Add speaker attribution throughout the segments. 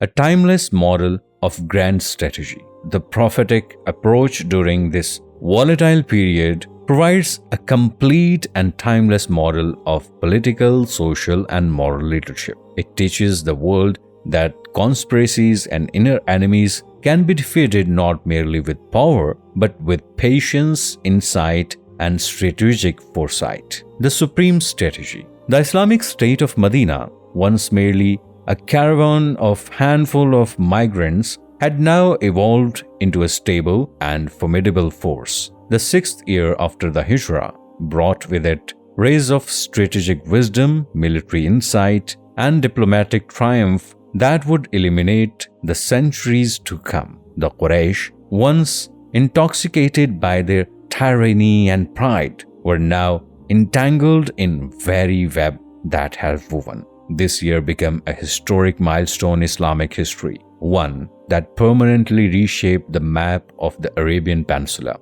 Speaker 1: a timeless model of grand strategy. The prophetic approach during this volatile period provides a complete and timeless model of political, social, and moral leadership. It teaches the world that conspiracies and inner enemies can be defeated not merely with power, but with patience, insight, and strategic foresight. The supreme strategy. The Islamic state of Medina, once merely a caravan of handful of migrants, had now evolved into a stable and formidable force. The 6th year after the Hijrah brought with it rays of strategic wisdom, military insight, and diplomatic triumph that would illuminate the centuries to come. The Quraysh, once intoxicated by their tyranny and pride, were now entangled in very web that had woven. This year became a historic milestone in Islamic history, one that permanently reshaped the map of the Arabian Peninsula.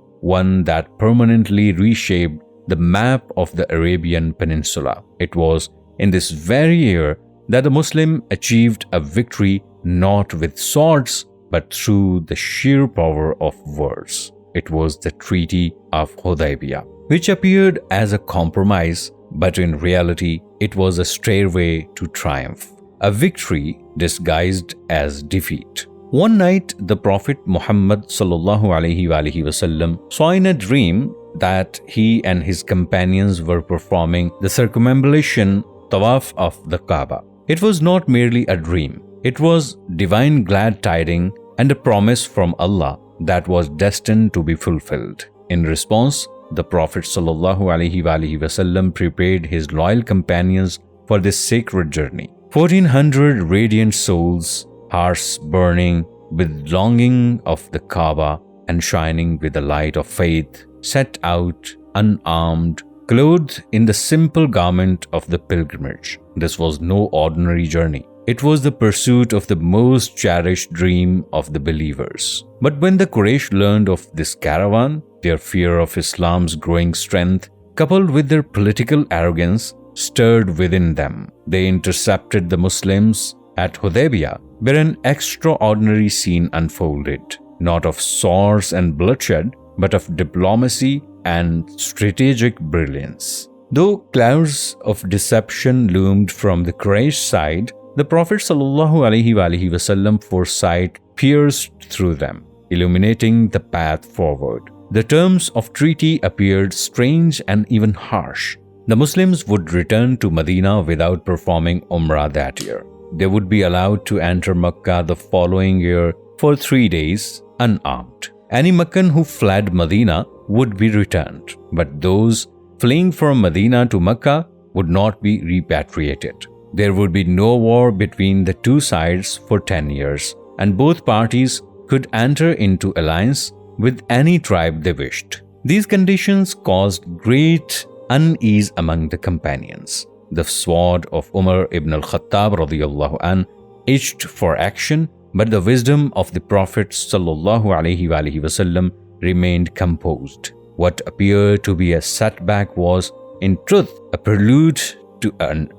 Speaker 1: It was in this very year that the Muslim achieved a victory not with swords but through the sheer power of words. It was the Treaty of Hudaybiyah, which appeared as a compromise, but in reality it was a stairway to triumph, a victory disguised as defeat. One night, the Prophet Muhammad ﷺ saw in a dream that he and his companions were performing the circumambulation tawaf of the Kaaba. It was not merely a dream. It was divine glad tidings and a promise from Allah that was destined to be fulfilled. In response, the Prophet ﷺ prepared his loyal companions for this sacred journey. 1,400 radiant souls, hearts burning with longing of the Kaaba and shining with the light of faith, set out unarmed, clothed in the simple garment of the pilgrimage. This was no ordinary journey. It was the pursuit of the most cherished dream of the believers. But when the Quraysh learned of this caravan, their fear of Islam's growing strength, coupled with their political arrogance, stirred within them. They intercepted the Muslims at Hudaybiyah, where an extraordinary scene unfolded, not of swords and bloodshed, but of diplomacy and strategic brilliance. Though clouds of deception loomed from the Quraysh side, the Prophet ﷺ foresight pierced through them, illuminating the path forward. The terms of treaty appeared strange and even harsh. The Muslims would return to Medina without performing Umrah that year. They would be allowed to enter Mecca the following year for 3 days unarmed. Any Meccan who fled Medina would be returned, but those fleeing from Medina to Mecca would not be repatriated. There would be no war between the two sides for 10 years, and both parties could enter into alliance with any tribe they wished. These conditions caused great unease among the companions. The sword of Umar ibn al-Khattab radiyallahu an itched for action, but the wisdom of the Prophet ﷺ remained composed. What appeared to be a setback was, in truth, a prelude to an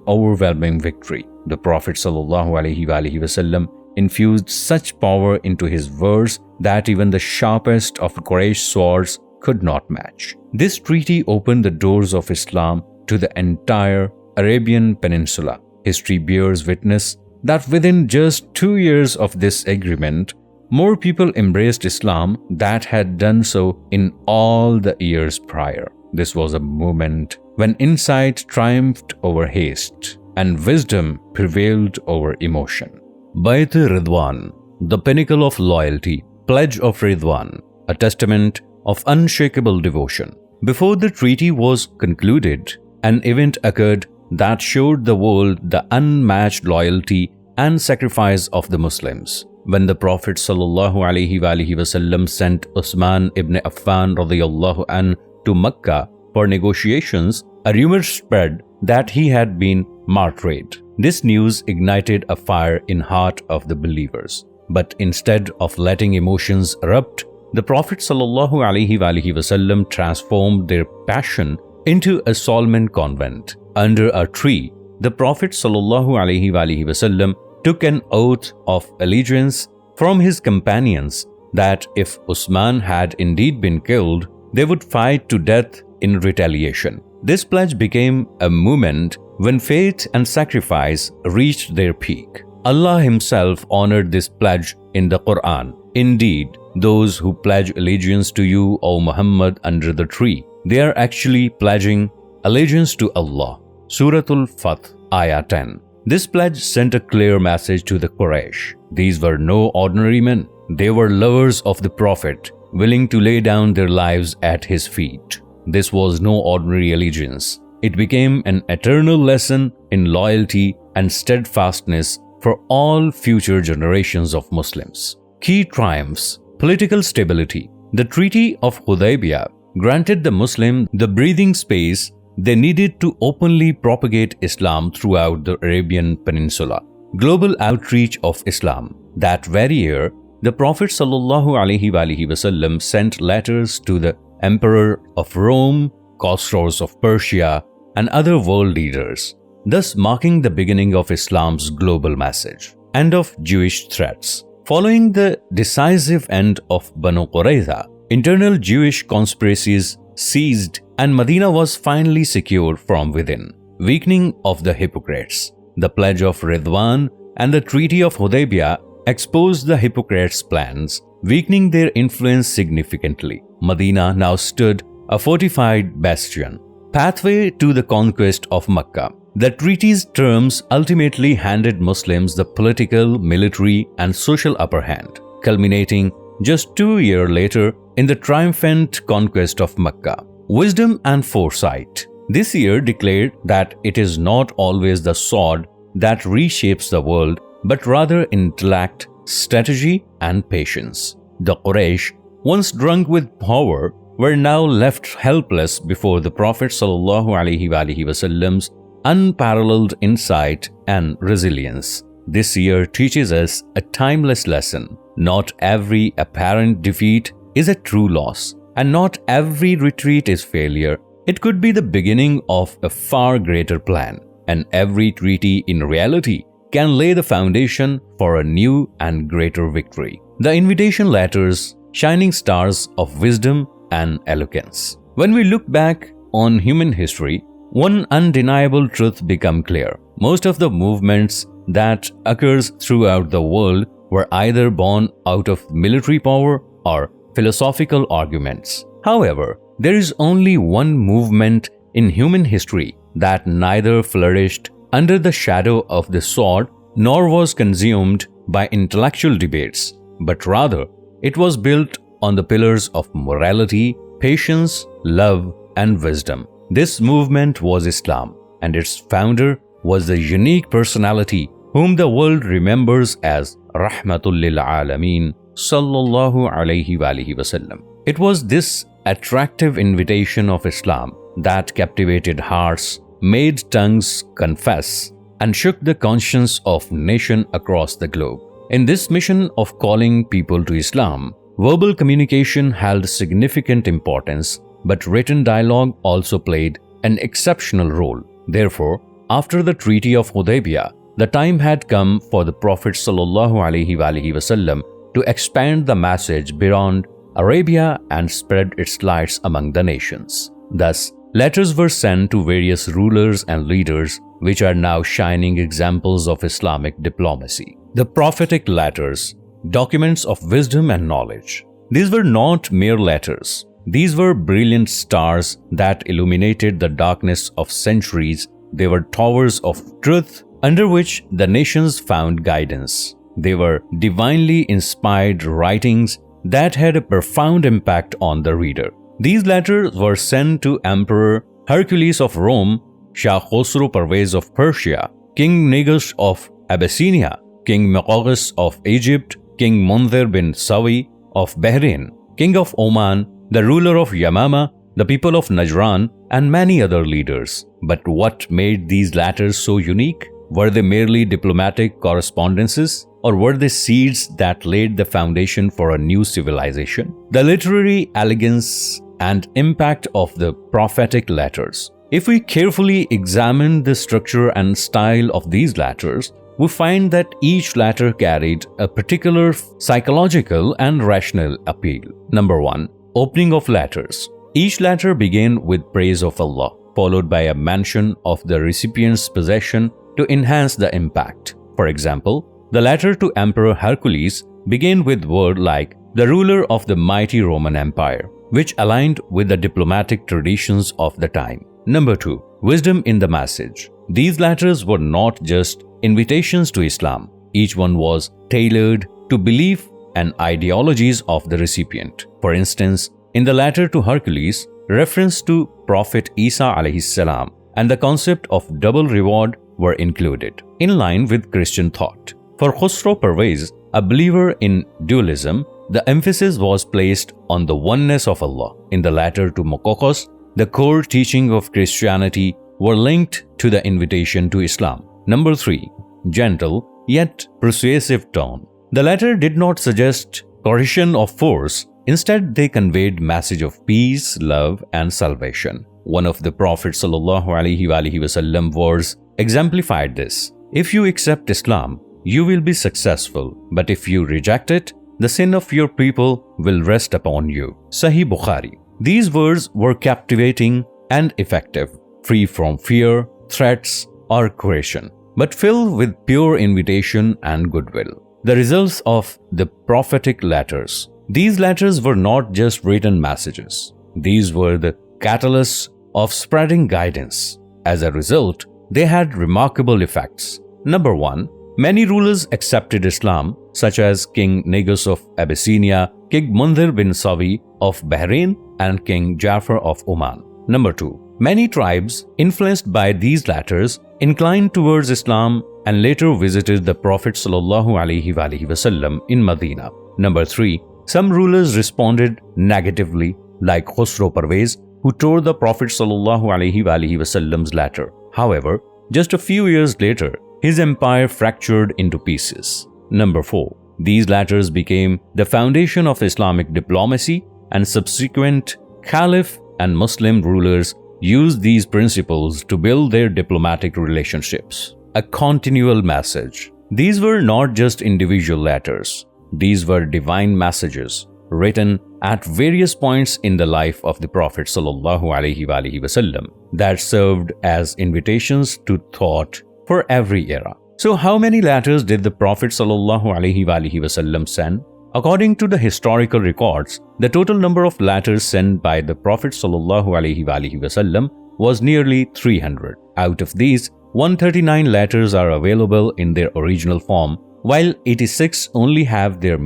Speaker 1: overwhelming victory. The Prophet ﷺ infused such power into his words that even the sharpest of Quraysh swords could not match. This treaty opened the doors of Islam to the entire Arabian Peninsula. History bears witness that within just 2 years of this agreement, more people embraced Islam than had done so in all the years prior. This was a moment when insight triumphed over haste and wisdom prevailed over emotion. Bayt-e-Ridwan, the pinnacle of loyalty, pledge of Ridwan, a testament of unshakable devotion. Before the treaty was concluded, an event occurred that showed the world the unmatched loyalty and sacrifice of the Muslims. When the Prophet ﷺ sent Uthman ibn Affan radiyallahu an to Mecca for negotiations, a rumor spread that he had been martyred. This news ignited a fire in heart of the believers. But instead of letting emotions erupt, the Prophet ﷺ transformed their passion into a solemn convent. Under a tree, the Prophet ﷺ took an oath of allegiance from his companions that if Usman had indeed been killed, they would fight to death in retaliation. This pledge became a moment when faith and sacrifice reached their peak. Allah Himself honored this pledge in the Qur'an. Indeed, those who pledge allegiance to you, O Muhammad, under the tree, they are actually pledging allegiance to Allah. Suratul Fath, Ayah 10. This pledge sent a clear message to the Quraysh. These were no ordinary men. They were lovers of the Prophet, willing to lay down their lives at his feet. This was no ordinary allegiance. It became an eternal lesson in loyalty and steadfastness for all future generations of Muslims. Key triumphs: political stability. The Treaty of Hudaybiyah granted the Muslim the breathing space they needed to openly propagate Islam throughout the Arabian Peninsula. Global outreach of Islam. That very year, the Prophet ﷺ sent letters to the Emperor of Rome, Khosrows of Persia, and other world leaders, thus marking the beginning of Islam's global message. End of Jewish threats. Following the decisive end of Banu Qurayza, internal Jewish conspiracies ceased and Medina was finally secured from within. Weakening of the hypocrites. The Pledge of Ridwan and the Treaty of Hudaybiyah exposed the hypocrites' plans, weakening their influence significantly. Medina now stood a fortified bastion. Pathway to the conquest of Mecca. The treaty's terms ultimately handed Muslims the political, military, and social upper hand, culminating just 2 years later in the triumphant conquest of Mecca. Wisdom and foresight. This year declared that it is not always the sword that reshapes the world, but rather intellect, strategy, and patience. The Quraysh, once drunk with power, were now left helpless before the Prophet ﷺ's unparalleled insight and resilience. This year teaches us a timeless lesson. Not every apparent defeat is a true loss, and not every retreat is failure. It could be the beginning of a far greater plan, and every treaty in reality can lay the foundation for a new and greater victory. The invitation letters, shining stars of wisdom and eloquence. When we look back on human history, one undeniable truth becomes clear. Most of the movements that occurs throughout the world were either born out of military power or philosophical arguments. However, there is only one movement in human history that neither flourished under the shadow of the sword nor was consumed by intellectual debates, but rather it was built on the pillars of morality, patience, love, and wisdom. This movement was Islam, and its founder was the unique personality whom the world remembers as Rahmatul lil Alameen Sallallahu Alaihi Wasallam. It was this attractive invitation of Islam that captivated hearts, made tongues confess, and shook the conscience of nations across the globe. In this mission of calling people to Islam, verbal communication held significant importance, but written dialogue also played an exceptional role. Therefore, after the Treaty of Hudaybiyah, the time had come for the Prophet ﷺ to expand the message beyond Arabia and spread its lights among the nations. Thus, letters were sent to various rulers and leaders, which are now shining examples of Islamic diplomacy. The prophetic letters, documents of wisdom and knowledge. These were not mere letters. These were brilliant stars that illuminated the darkness of centuries. They were towers of truth under which the nations found guidance. They were divinely inspired writings that had a profound impact on the reader. These letters were sent to Emperor Hercules of Rome, Shah Khosrow Parvez of Persia, King Negus of Abyssinia, King Muqawqis of Egypt, King Munzir bin Sawi of Bahrain, King of Oman, the ruler of Yamama, the people of Najran, and many other leaders. But what made these letters so unique? Were they merely diplomatic correspondences, or were they seeds that laid the foundation for a new civilization? The literary elegance and impact of the prophetic letters. If we carefully examine the structure and style of these letters, we find that each letter carried a particular psychological and rational appeal. Number 1. Opening of letters. Each letter began with praise of Allah, followed by a mention of the recipient's possession to enhance the impact. For example, the letter to Emperor Hercules began with words like the ruler of the mighty Roman Empire, which aligned with the diplomatic traditions of the time. Number 2. Wisdom in the message. These letters were not just invitations to Islam. Each one was tailored to belief and ideologies of the recipient. For instance, in the letter to Hercules, reference to Prophet Isa alayhi salam and the concept of double reward were included, in line with Christian thought. For Khusro Parvez, a believer in dualism, the emphasis was placed on the oneness of Allah. In the letter to Mokokos, the core teaching of Christianity were linked to the invitation to Islam. Number 3. Gentle yet persuasive tone. The letter did not suggest coercion of force. Instead, they conveyed message of peace, love, and salvation. One of the Prophet ﷺ words exemplified this. If you accept Islam, you will be successful, but if you reject it, the sin of your people will rest upon you. Sahih Bukhari. These words were captivating and effective, free from fear, threats, or coercion, but filled with pure invitation and goodwill. The results of the prophetic letters. These letters were not just written messages. These were the catalysts of spreading guidance. As a result, they had remarkable effects. Number 1. Many rulers accepted Islam, such as King Negus of Abyssinia, King Mundhir bin Sawi of Bahrain, and King Jafar of Oman. Number 2. Many tribes, influenced by these letters, inclined towards Islam and later visited the Prophet ﷺ in Medina. Number 3. Some rulers responded negatively, like Khusro Parvez, who tore the Prophet ﷺ's letter. However, just a few years later, his empire fractured into pieces. Number 4. These letters became the foundation of Islamic diplomacy, and subsequent Caliph and Muslim rulers used these principles to build their diplomatic relationships. A continual message. These were not just individual letters. These were divine messages written at various points in the life of the Prophet ﷺ that served as invitations to thought for every era. So how many letters did the Prophet ﷺ send? According to the historical records, the total number of letters sent by the Prophet ﷺ was nearly 300. Out of these, 139 letters are available in their original form, while 86 only have these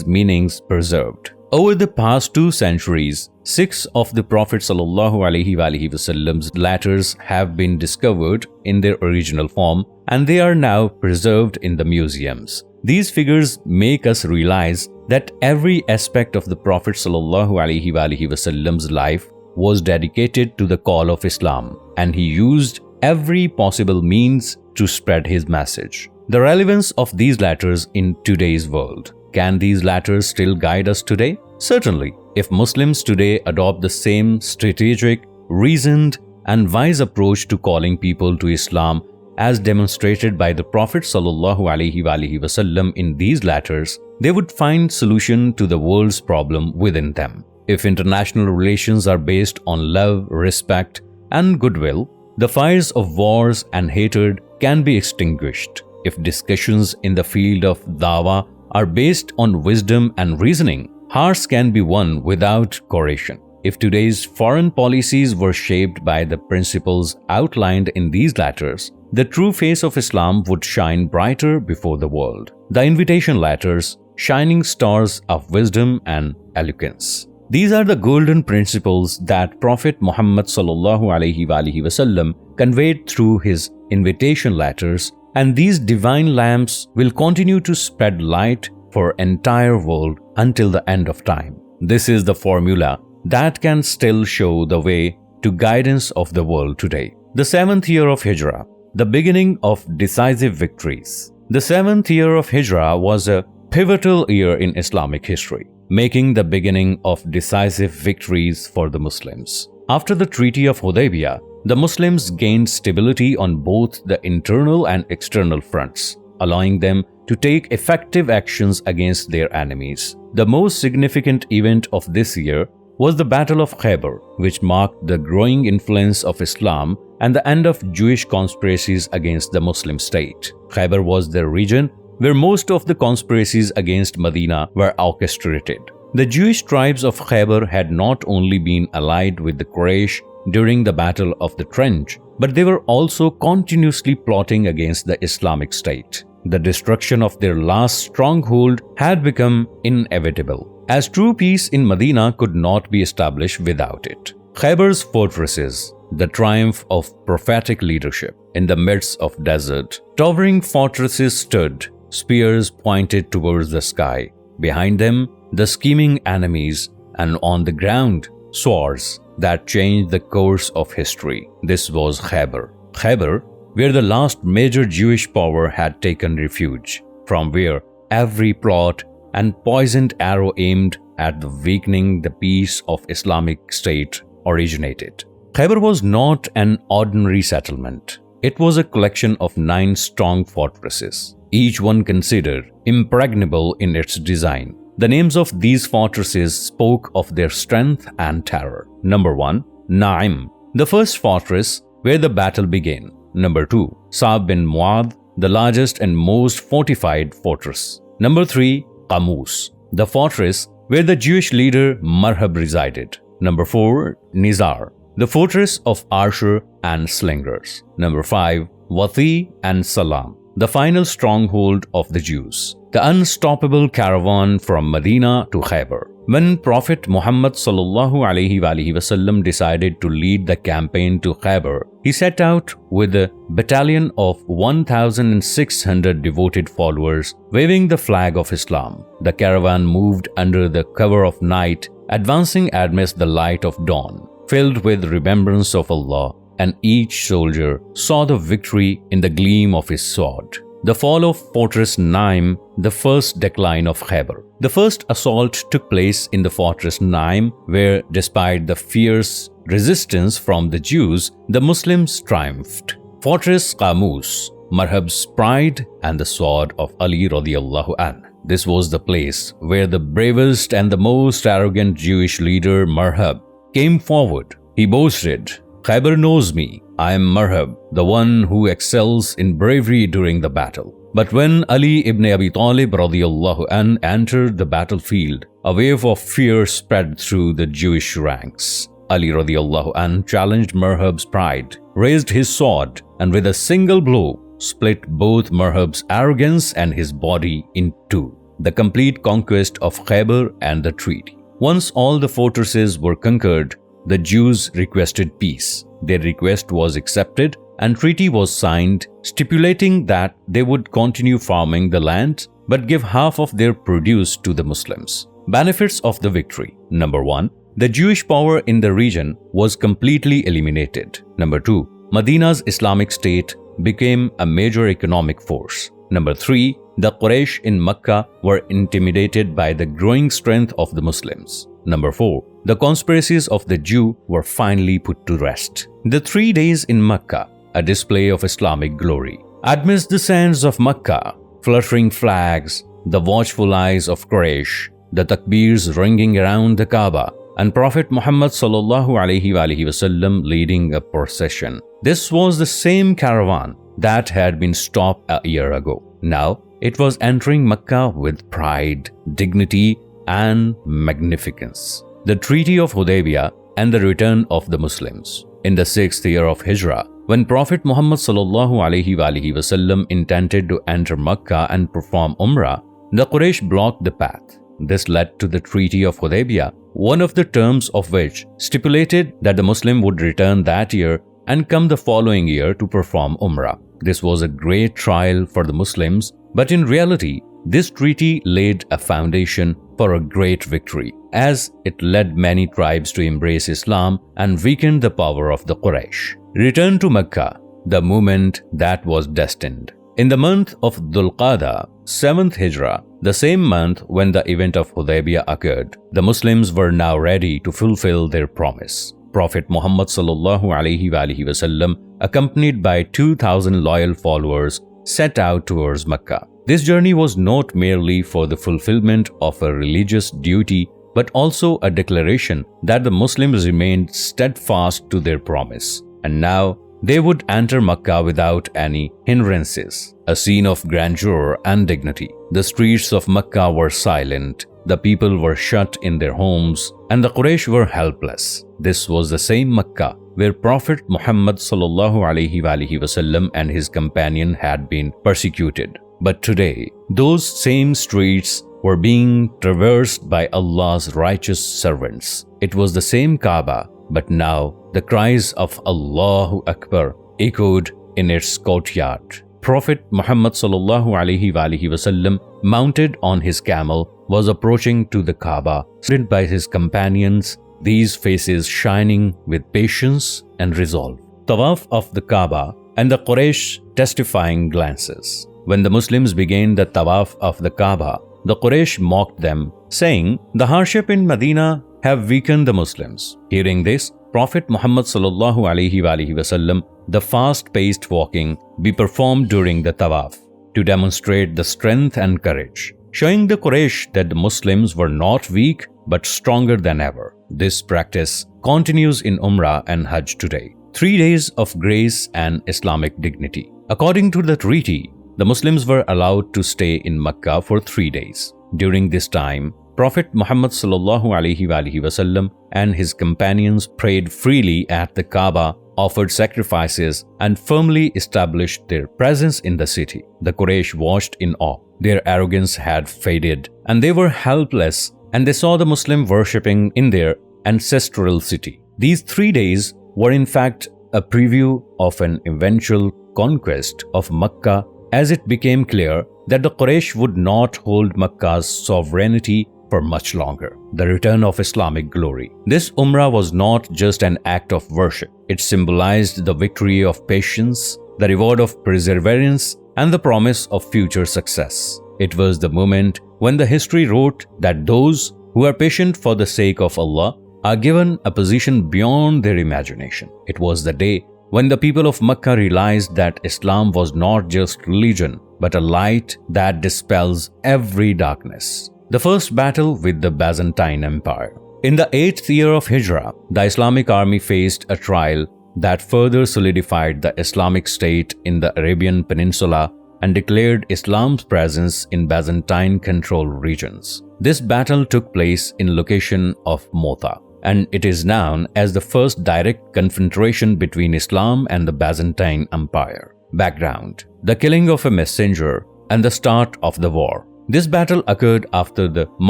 Speaker 1: meanings preserved. Over the past 2 centuries, 6 of the Prophet ﷺ's letters have been discovered in their original form, and they are now preserved in the museums. These figures make us realize that every aspect of the Prophet ﷺ's life was dedicated to the call of Islam, and he used every possible means to spread his message. The relevance of these letters in today's world. Can these letters still guide us today? Certainly, if Muslims today adopt the same strategic, reasoned, and wise approach to calling people to Islam as demonstrated by the Prophet ﷺ in these letters, they would find solution to the world's problem within them. If international relations are based on love, respect, and goodwill, the fires of wars and hatred can be extinguished. If discussions in the field of dawah are based on wisdom and reasoning, hearts can be won without coercion. If today's foreign policies were shaped by the principles outlined in these letters, the true face of Islam would shine brighter before the world. The invitation letters, shining stars of wisdom and eloquence. These are the golden principles that Prophet Muhammad ﷺ conveyed through his invitation letters, and these divine lamps will continue to spread light for entire world until the end of time. This is the formula that can still show the way to guidance of the world today. The 7th year of Hijrah, the beginning of decisive victories. The 7th year of Hijrah was a pivotal year in Islamic history, making the beginning of decisive victories for the Muslims. After the Treaty of Hudaybiyah, the Muslims gained stability on both the internal and external fronts, allowing them to take effective actions against their enemies. The most significant event of this year was the Battle of Khaybar, which marked the growing influence of Islam and the end of Jewish conspiracies against the Muslim state. Khaybar was the region where most of the conspiracies against Medina were orchestrated. The Jewish tribes of Khaybar had not only been allied with the Quraysh during the Battle of the Trench, but they were also continuously plotting against the Islamic State. The destruction of their last stronghold had become inevitable, as true peace in Medina could not be established without it. Khaybar's fortresses, the triumph of prophetic leadership in the midst of desert. Towering fortresses stood, spears pointed towards the sky. Behind them, the scheming enemies, and on the ground, swords that changed the course of history. This was Khaybar. Khaybar, where the last major Jewish power had taken refuge, from where every plot and poisoned arrow aimed at weakening the peace of Islamic State originated. Khaybar was not an ordinary settlement. It was a collection of 9 strong fortresses, each one considered impregnable in its design. The names of these fortresses spoke of their strength and terror. Number 1, Naim, the first fortress where the battle began. Number 2, Sa'b bin Mu'adh, the largest and most fortified fortress. Number 3, Qamus, the fortress where the Jewish leader Marhab resided. Number 4, Nizar, the fortress of archer and slingers. Number 5, Wathi and Salam, the final stronghold of the Jews. The unstoppable caravan from Medina to Khaybar. When Prophet Muhammad ﷺ decided to lead the campaign to Khaybar, he set out with a battalion of 1,600 devoted followers waving the flag of Islam. The caravan moved under the cover of night, advancing amidst the light of dawn, filled with remembrance of Allah, and each soldier saw the victory in the gleam of his sword. The fall of Fortress Naim, the first decline of Khaybar. The first assault took place in the Fortress Naim, where, despite the fierce resistance from the Jews, the Muslims triumphed. Fortress Qamus, Marhab's pride and the sword of Ali radiyallahu anh. This was the place where the bravest and the most arrogant Jewish leader Marhab came forward. He boasted, "Khaybar knows me. I am Marhab, the one who excels in bravery during the battle." But when Ali ibn Abi Talib radiyallahu anh entered the battlefield, a wave of fear spread through the Jewish ranks. Ali radiyallahu anh challenged Marhab's pride, raised his sword, and with a single blow split both Marhab's arrogance and his body in two. The complete conquest of Khaybar and the treaty. Once all the fortresses were conquered, the Jews requested peace. Their request was accepted and treaty was signed, stipulating that they would continue farming the land but give half of their produce to the Muslims. Benefits of the victory. Number 1, the Jewish power in the region was completely eliminated. Number 2, Medina's Islamic State became a major economic force. Number 3, the Quraysh in Mecca were intimidated by the growing strength of the Muslims. Number 4, the conspiracies of the Jew were finally put to rest. The 3 days in Mecca, a display of Islamic glory. Amidst the sands of Mecca, fluttering flags, the watchful eyes of Quraysh, the takbirs ringing around the Kaaba, and Prophet Muhammad ﷺ leading a procession. This was the same caravan that had been stopped a year ago. Now, it was entering Mecca with pride, dignity, and magnificence. The Treaty of Hudaybiyah and the return of the Muslims. In the 6th year of Hijrah, when Prophet Muhammad ﷺ intended to enter Mecca and perform Umrah, the Quraysh blocked the path. This led to the Treaty of Hudaybiyah, one of the terms of which stipulated that the Muslim would return that year and come the following year to perform Umrah. This was a great trial for the Muslims, but in reality, this treaty laid a foundation for a great victory, as it led many tribes to embrace Islam and weakened the power of the Quraysh. Return to Mecca, the moment that was destined. In the month of Dhul Qa'dah, 7th Hijrah, the same month when the event of Hudaybiyah occurred, the Muslims were now ready to fulfill their promise. Prophet Muhammad sallallahu alaihi wasallam, accompanied by 2,000 loyal followers, set out towards Mecca. This journey was not merely for the fulfillment of a religious duty, but also a declaration that the Muslims remained steadfast to their promise. And now they would enter Mecca without any hindrances, a scene of grandeur and dignity. The streets of Mecca were silent, the people were shut in their homes, and the Quraysh were helpless. This was the same Mecca where Prophet Muhammad sallallahu alaihi wasallam and his companion had been persecuted. But today, those same streets were being traversed by Allah's righteous servants. It was the same Kaaba, but now the cries of Allahu Akbar echoed in its courtyard. Prophet Muhammad sallallahu alaihi wasallam, mounted on his camel, was approaching to the Kaaba, surrounded by his companions, these faces shining with patience and resolve. Tawaf of the Kaaba and the Quraysh testifying glances. When the Muslims began the Tawaf of the Kaaba, the Quraysh mocked them, saying, "The hardship in Medina have weakened the Muslims." Hearing this, Prophet Muhammad sallallahu alaihi wasallam, the fast-paced walking be performed during the Tawaf to demonstrate the strength and courage, showing the Quraysh that the Muslims were not weak but stronger than ever. This practice continues in Umrah and Hajj today. 3 days of grace and Islamic dignity. According to the treaty, the Muslims were allowed to stay in Mecca for 3 days. During this time, Prophet Muhammad sallallahu alaihi wasallam and his companions prayed freely at the Kaaba, offered sacrifices, and firmly established their presence in the city. The Quraysh watched in awe. Their arrogance had faded, and they were helpless, and they saw the Muslim worshipping in their ancestral city. These 3 days were in fact a preview of an eventual conquest of Mecca, as it became clear that the Quraysh would not hold Mecca's sovereignty for much longer. The return of Islamic glory. This Umrah was not just an act of worship. It symbolized the victory of patience, the reward of perseverance, and the promise of future success. It was the moment when the history wrote that those who are patient for the sake of Allah are given a position beyond their imagination. It was the day when the people of Mecca realized that Islam was not just religion, but a light that dispels every darkness. The first battle with the Byzantine Empire. In the 8th year of Hijrah, the Islamic army faced a trial that further solidified the Islamic State in the Arabian Peninsula and declared Islam's presence in Byzantine-controlled regions. This battle took place in location of Motha, and it is known as the first direct confrontation between Islam and the Byzantine Empire. Background: the killing of a messenger and the start of the war. This battle occurred after the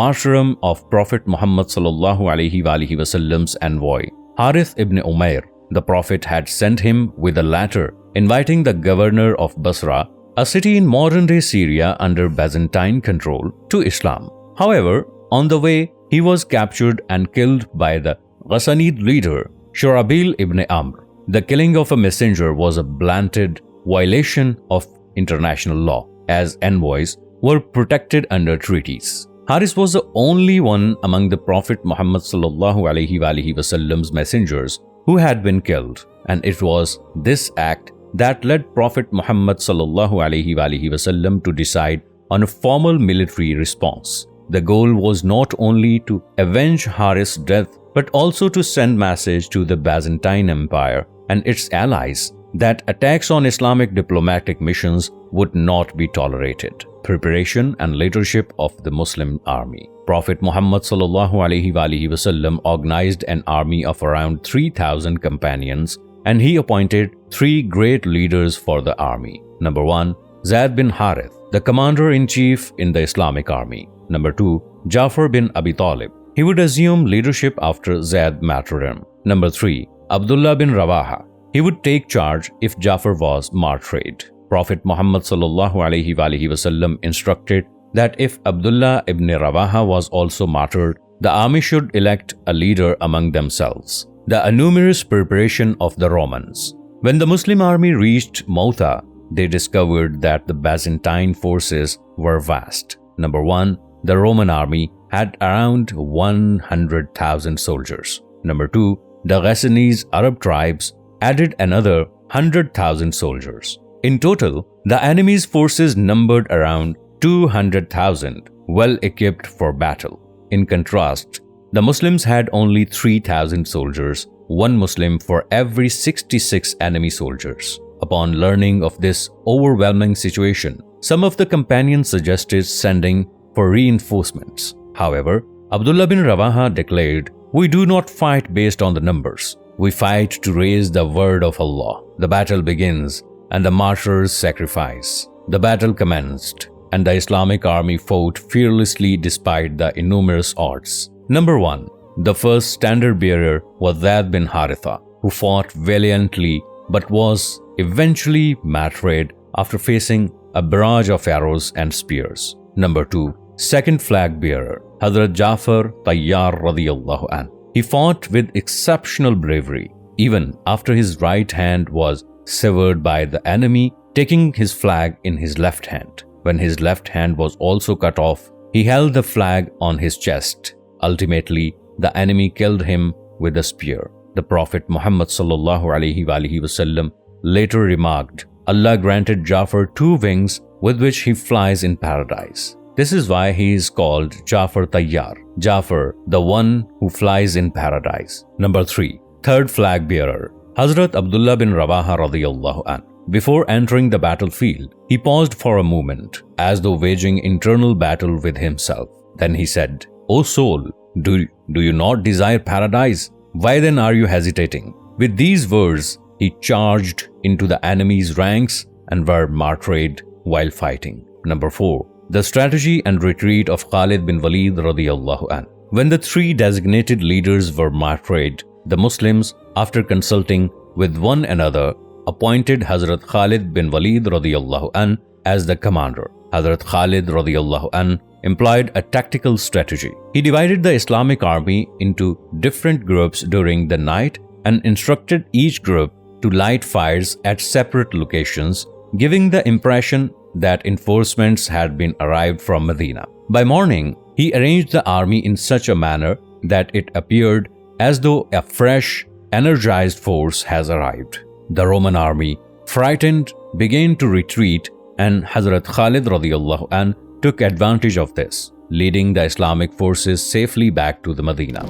Speaker 1: martyrdom of Prophet Muhammad sallallahu alaihi wasallam's envoy, Harith ibn Umair. The Prophet had sent him with a letter inviting the governor of Basra, a city in modern-day Syria under Byzantine control, to Islam. However, on the way, he was captured and killed by the Ghassanid leader, Shurabil ibn Amr. The killing of a messenger was a blatant violation of international law, as envoys were protected under treaties. Haris was the only one among the Prophet Muhammad sallallahu alaihi wasallam's messengers who had been killed, and it was this act that led Prophet Muhammad sallallahu alaihi wasallam to decide on a formal military response. The goal was not only to avenge Haris' death, but also to send message to the Byzantine Empire and its allies that attacks on Islamic diplomatic missions would not be tolerated. Preparation and leadership of the Muslim army. Prophet Muhammad sallallahu alaihi wasallam organized an army of around 3,000 companions, and he appointed 3 great leaders for the army. Number 1, Zayd bin Harith, the commander-in-chief in the Islamic army. Number 2, Jafar bin Abi Talib. He would assume leadership after Zayd martyrdom. Number 3, Abdullah bin Rawaha. He would take charge if Jafar was martyred. Prophet Muhammad sallallahu alaihi wasallam instructed that if Abdullah ibn Rawaha was also martyred, the army should elect a leader among themselves. The numerous preparation of the Romans. When the Muslim army reached Motha, they discovered that the Byzantine forces were vast. Number 1, the Roman army had around 100,000 soldiers. Number 2, the Ghassanese Arab tribes added another 100,000 soldiers. In total, the enemy's forces numbered around 200,000, well equipped for battle. In contrast, the Muslims had only 3,000 soldiers, one Muslim for every 66 enemy soldiers. Upon learning of this overwhelming situation, some of the companions suggested sending for reinforcements. However, Abdullah bin Rawaha declared, "We do not fight based on the numbers. We fight to raise the word of Allah." The battle begins and the martyrs sacrifice. The battle commenced and the Islamic army fought fearlessly despite the innumerous odds. Number 1. The first standard bearer was Zayd bin Haritha, who fought valiantly but was eventually martyred after facing a barrage of arrows and spears. Number 2. Second flag bearer, Hazrat Jafar Tayyar radiyallahu an. He fought with exceptional bravery, even after his right hand was severed by the enemy, taking his flag in his left hand. When his left hand was also cut off, he held the flag on his chest. Ultimately, the enemy killed him with a spear. The Prophet Muhammad ﷺ later remarked, "Allah granted Jafar 2 wings with which he flies in paradise." This is why he is called Jafar Tayyar, Jafar, the one who flies in paradise. Number 3. Third flag bearer, Hazrat Abdullah bin Rawaha radiyallahu an. Before entering the battlefield, he paused for a moment, as though waging internal battle with himself. Then he said, "O soul, do you not desire paradise? Why then are you hesitating?" With these words, he charged into the enemy's ranks and were martyred while fighting. Number 4. The strategy and retreat of Khalid bin Walid radiyallahu an. When the 3 designated leaders were martyred, the Muslims, after consulting with one another, appointed Hazrat Khalid bin Walid radiyallahu an as the commander. Hazrat Khalid radiyallahu an employed a tactical strategy. He divided the Islamic army into different groups during the night and instructed each group to light fires at separate locations, giving the impression that reinforcements had been arrived from Medina. By morning, he arranged the army in such a manner that it appeared as though a fresh, energized force has arrived. The Roman army, frightened, began to retreat, and Hazrat Khalid radiyallahu an took advantage of this, leading the Islamic forces safely back to the Medina.